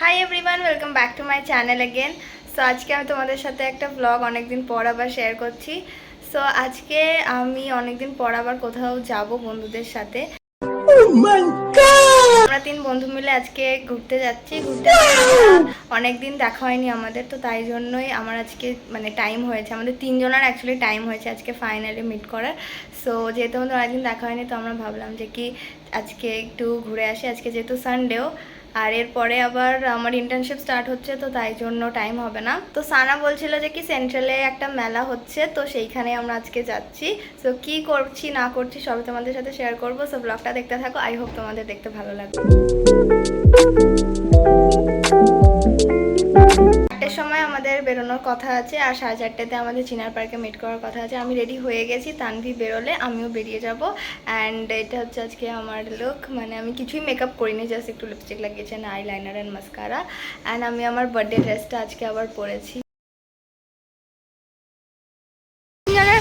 Hi everyone, welcome back to my channel again. So আজকে আমি তোমাদের সাথে একটা ব্লগ অনেকদিন পর আবার শেয়ার করছি। সো আজকে আমি অনেকদিন পর আবার কোথাও যাব বন্ধুদের সাথে। আমরা 3 বন্ধু মিলে আজকে ঘুরতে যাচ্ছি। অনেকদিন দেখা হয়নি আমাদের, তো তাই জন্যই আমার আজকে মানে টাইম হয়েছে, আমাদের 3 জনের অ্যাকচুয়ালি টাইম হয়েছে আজকে ফাইনালি মিট করার। সো যেহেতু আমাদের অনেকদিন দেখা হয়নি, তো আমরা ভাবলাম যে কি আজকে একটু ঘুরে আসি, আজকে যেহেতু সানডেও, আর এরপরে আবার আমার ইন্টার্নশিপ স্টার্ট হচ্ছে, তো তাই জন্য টাইম হবে না। তো সানা বলছিল যে কি সেন্ট্রালে একটা মেলা হচ্ছে, তো সেইখানে আমরা আজকে যাচ্ছি। সো কি করছি না করছি সবই তোমাদের সাথে শেয়ার করবো। সো ব্লগটা দেখতে থাকো, আই হোপ তোমাদের দেখতে ভালো লাগবে। 4টার সময় আমাদের বেরোনোর কথা আছে, আর 4:30টাতে আমাদের চিনার পার্কে মিট করার কথা আছে। আমি রেডি হয়ে গেছি, তানভি বেরোলে আমিও বেরিয়ে যাব। অ্যান্ড এটা হচ্ছে আজকে আমার লুক, মানে আমি কিছুই মেকআপ করিনি, জাস্ট একটু লিপস্টিক লাগিয়েছি, I liner and mascara. And আমি আমার বার্থডে ড্রেসটা আজকে আবার পরেছি।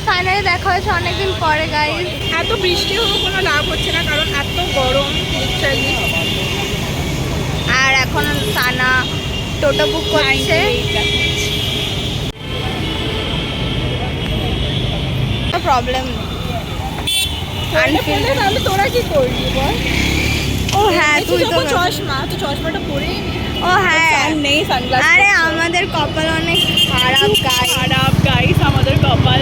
ফাইনালি দেখা হয়েছে অনেকদিন পরে গাইস। এত বৃষ্টি হলো কোনো লাভ হচ্ছে না, কারণ এত গরম লিটারালি। আর এখন সানা টোটো বুক করছে। প্রবলেম তাহলে তোরা কি করবি বল? ও হ্যাঁ, তুই তো চশমাটা পরেই নি। ও হ্যাঁ নেই সানগ্লাস। আরে আমাদের কপাল অনেক খারাপ গাইস, আমাদের কপাল।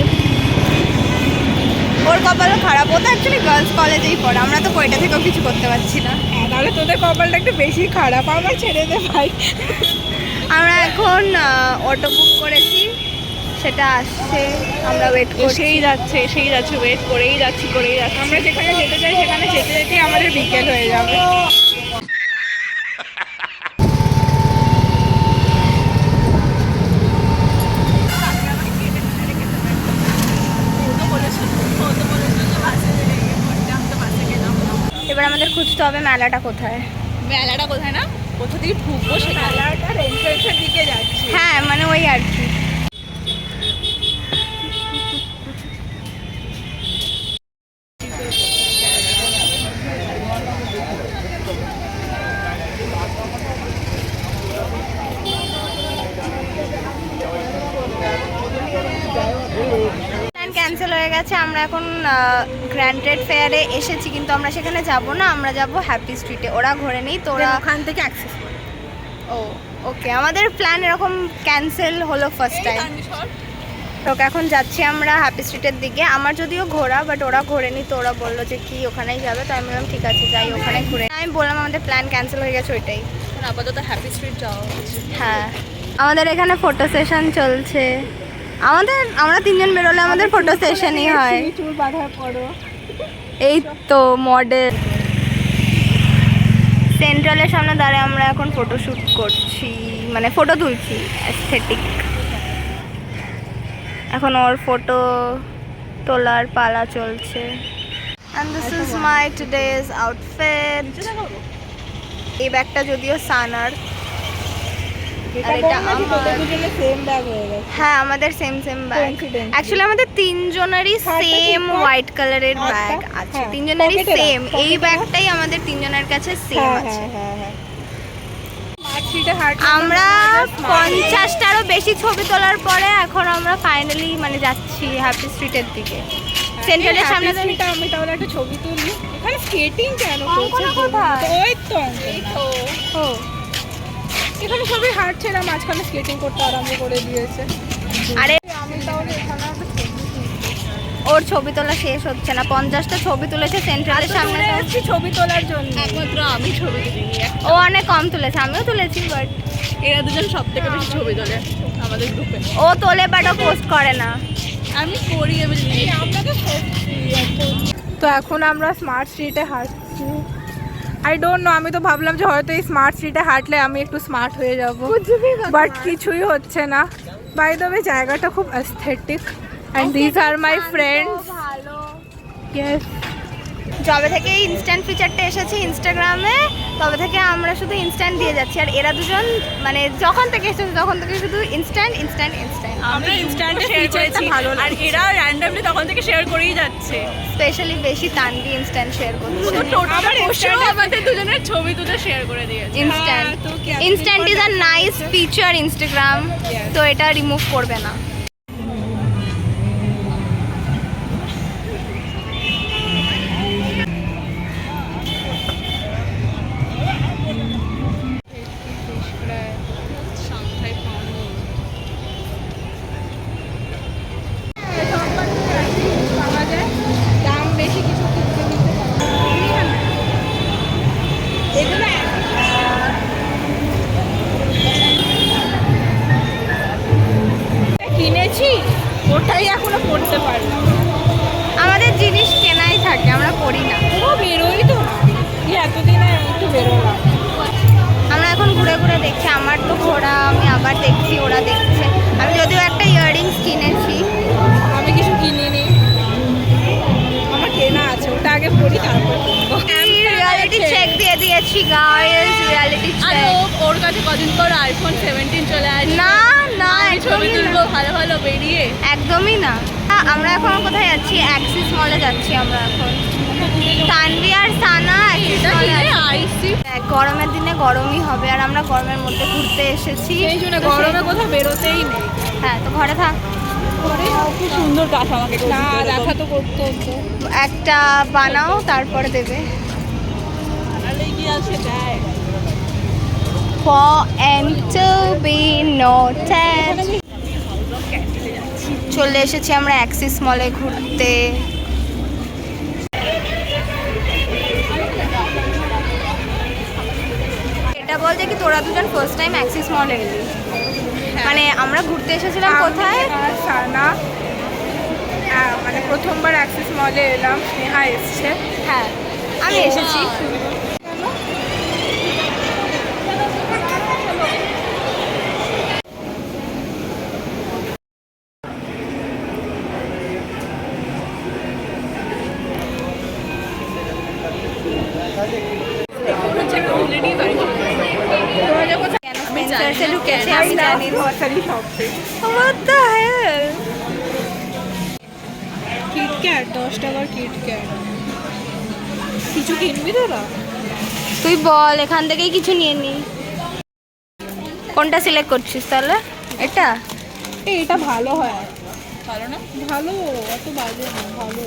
ওর কপালও খারাপ, ও তো অ্যাকচুয়ালি গার্লস কলেজেই পড়ে, আমরা তো কোয়েটা থেকেও কিছু করতে পারছি না। তাহলে তোদের কপালটা একটু বেশি খারাপ, আমার ছেড়ে দে ভাই। আমরা এখন অটো বুক করেছি, সেটা আসছে, আমরা ওয়েট করছি। সেই যাচ্ছে ওয়েট করেই যাচ্ছি। আমরা যেখানে যেতে চাই সেখানে যেতে যেতেই আমাদের বিকেল হয়ে যাবে। এবার আমাদের খুঁজতে হবে মেলাটা কোথায়। না কোথা দিয়ে ঢুকবো, সে মেলাটার এন্ট্রান্সের দিকে যাচ্ছি। হ্যাঁ মানে ওই আর কি। ক্যান্সেল হয়ে গেছে, আমরা এখন গ্র্যান্ড ট্রেড ফেয়ারে এসেছি, কিন্তু আমরা সেখানে যাব না, আমরা যাব হ্যাপি স্ট্রিটে। ওরা ঘরে নেই, তো ওরা ওখান থেকে অ্যাক্সেস করে। ও ওকে, আমাদের প্ল্যান এরকম ক্যান্সেল হলো ফার্স্ট টাইম। তো এখন যাচ্ছি আমরা হ্যাপি স্ট্রিটের দিকে। আমার যদিও ঘোরা, বাট ওরা ঘোরেনি, তো ওরা বললো যে কি ওখানেই যাবে, তো আমি বললাম ঠিক আছে যাই, ওখানে ঘুরে। আমি বললাম আমাদের প্ল্যান ক্যান্সেল হয়ে গেছে ওইটাই। আপাতত হ্যাপি স্ট্রিট যাওয়া হচ্ছে। হ্যাঁ, আমাদের এখানে ফটো সেশন চলছে। আমরা 3 জন বেরোলে আমাদের ফটো সেশনই হয়। চুল বাঁধার পরও এই তো মডেল সেন্ট্রালের সামনে দাঁড়িয়ে আমরা এখন ফটোশ্যুট করছি, মানে ফটো তুলছি অ্যাস্থেটিক। এখন ওর ফটো তোলার পালা চলছে। And this is my today's outfit. এই ব্যাগটা যদিও সানার, আর এটা আমার। হ্যাঁ আমাদের সেম ব্যাগ, অ্যাকচুয়ালি আমাদের 3 জনেরই সেম হোয়াইট কালারের ব্যাগ আছে, 3 জনেরই সেম। এই ব্যাগটাই আমাদের 3 জনের কাছে সেম আছে। আমরা 50টারও বেশি ছবি তোলার পরে এখন আমরা ফাইনালি মানে যাচ্ছি হ্যাপি স্ট্রিটের দিকে। সেন্ট্রালের সামনে আমি তাহলে একটা ছবি তুলি। এখানে স্কেটিং কেন করছে? ওই তো ও এখানে সবাই হাঁটছে না, মাঝখানে স্কেটিং করতে আরম্ভ করে দিয়েছে। আরে আমি তাহলে এখানে ওর ছবি তোলা শেষ হচ্ছে না, 50টা ছবি তুলেছে সেন্ট্রালের সামনে। ছবি তোলার জন্য একমাত্র আমি ছবি তুলিনি। ও অনেক কম তুলেছে, আমিও তুলেছি, বাট এরা দুজন সব থেকে বেশি ছবি তোলে আমাদের গ্রুপে। ও তোলে বাট ও পোস্ট করে না। আমি করি, আমি আপনাকে। তো এখন আমরা স্মার্ট স্ট্রিটে হাঁটছি। আই ডোন্ট নো, আমি তো ভাবলাম যে হয়তো এই স্মার্ট স্ট্রিটে হাঁটলে আমি একটু স্মার্ট হয়ে যাব, বাট কিছুই হচ্ছে না। বাই দ্য ওয়ে জায়গাটা খুব aesthetic, and this are my friends. Yes, যবে থেকে এই ইনস্ট্যান্ট ফিচারটা এসেছে ইনস্টাগ্রামে তবে থেকে আমরা শুধু ইনস্ট্যান্ট দিয়ে যাচ্ছি, আর এরা দুজন মানে যখন থেকে এসেছে তখন থেকে শুধু ইনস্ট্যান্ট ইনস্ট্যান্ট ইনস্ট্যান্ট। আমরা ইনস্ট্যান্টে শেয়ার করেছি আর এরা র্যান্ডমলি তখন থেকে শেয়ার করেই যাচ্ছে। স্পেশালি বেশি তানভি ইনস্ট্যান্ট শেয়ার করছে। আমার ইনস্ট্যান্ট আমাদের দুজনের ছবি তুলে শেয়ার করে দিয়েছে। Instant instant is a nice feature Instagram, তো এটা রিমুভ করবে না। দাম বেশি কিছু কিনেছি, ওটাই এখনো পড়তে পারলাম। আমাদের জিনিস কেনাই থাকে, আমরা করি না। ও বেরোই তো না, এতদিন একটু বেরোলাম। আমরা এখন ঘুরে ঘুরে দেখছি, আমার তো ঘোরা, আমি আবার দেখছি, ওরা দেখছে। আমি যদিও একটা ইয়াররিংস কিনেছি। আমি কিছু কিনিনি, আমার কেনা আছে, ওটা আগে পড়ি তারপর রিয়ালিটি চেক দিয়ে দিয়েছি গাইস, রিয়ালিটি চেক। ওর কাছে কদিন পর আইফোন 17 চলে আসবে। না না ছবি একদমই তুলবো না, ভালো ভালো বেরিয়ে। একদমই না। আমরা এখন কোথায় যাচ্ছি? অ্যাক্সিস মলে যাচ্ছি আমরা এখন। তানভি আর সানা অ্যাক্সিস মলে আইসি গরমের দিনে গরমই হবে, আর আমরা গরমের মধ্যে ঘুরতে এসেছি, সেই জন্য গরমে কোথাও বেরোতেই নেই। হ্যাঁ তো ঘরে থাক। খুব সুন্দর গাছ, আমাকে না দেখা তো করতে হতো। একটা বানাও তারপরে দেবে। কি আছে দেয় For and to be noted. চলে এসেছি আমরা অ্যাক্সিস মলে ঘুরতে। এটা বলছে কি তোরা দুজন ফার্স্ট টাইম অ্যাক্সিস মলে এলি? মানে আমরা ঘুরতে এসেছিলাম কোথায়? সানা মানে প্রথমবার অ্যাক্সিস মলে এলাম, স্নেহা এসছে। হ্যাঁ আমি এসেছি। Spencer से ঢুকেছে আমি জানি না। What the hell? কিটক্যাট 10 টাকার কিটক্যাট। কিছু কিনবি তোরা? তুই বল, এখান থেকেই কিছু নিয়ে নি। কোনটা সিলেক্ট করছিস তাহলে? এটা এটা ভালো হয়। ভালো না? ভালো, অত বাজে না, ভালো।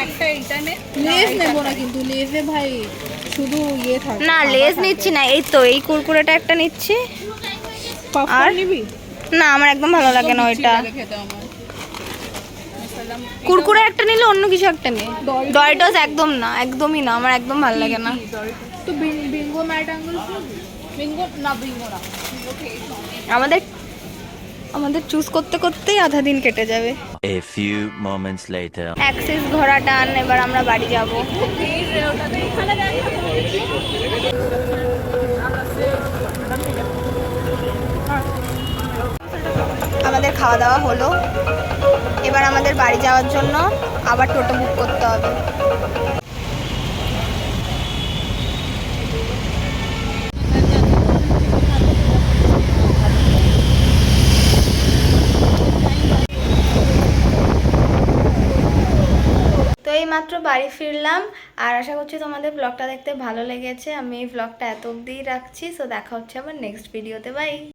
একটা এইটা নে। লেজ নেব না কিন্তু, লেজে ভাই শুধু ইয়ে থাকে। না লেজ নিচ্ছি না, এই তো এই কুরকুরেটা একটা নিচ্ছি। আর নিবি? না আমার একদম ভালো লাগে না ওইটা। কুরকুরে একটা নিলে অন্য কিছু একটা নে। ডরিটোস একদম না, একদমই না, আমার একদম ভালো লাগে না। তো বিঙ্গো ম্যাটাঙ্গল, বিঙ্গো না, বিঙ্গো না। আমাদের চুজ করতে করতেই আধা দিন কেটে যাবে। A few moments later. Axis ঘোড়া টান, এবার আমরা বাড়ি যাব। আমাদের খাওয়া দাওয়া হলো, এবার আমাদের বাড়ি যাওয়ার জন্য আবার টোটো বুক করতে হবে। তো এইমাত্র বাড়ি ফিরলাম, আর আশা করছি তোমাদের ব্লগটা দেখতে ভালো লেগেছে। আমি এই ব্লগটা এত অবধিই রাখছি। সো দেখা হচ্ছে আবার নেক্সট ভিডিওতে, বাই।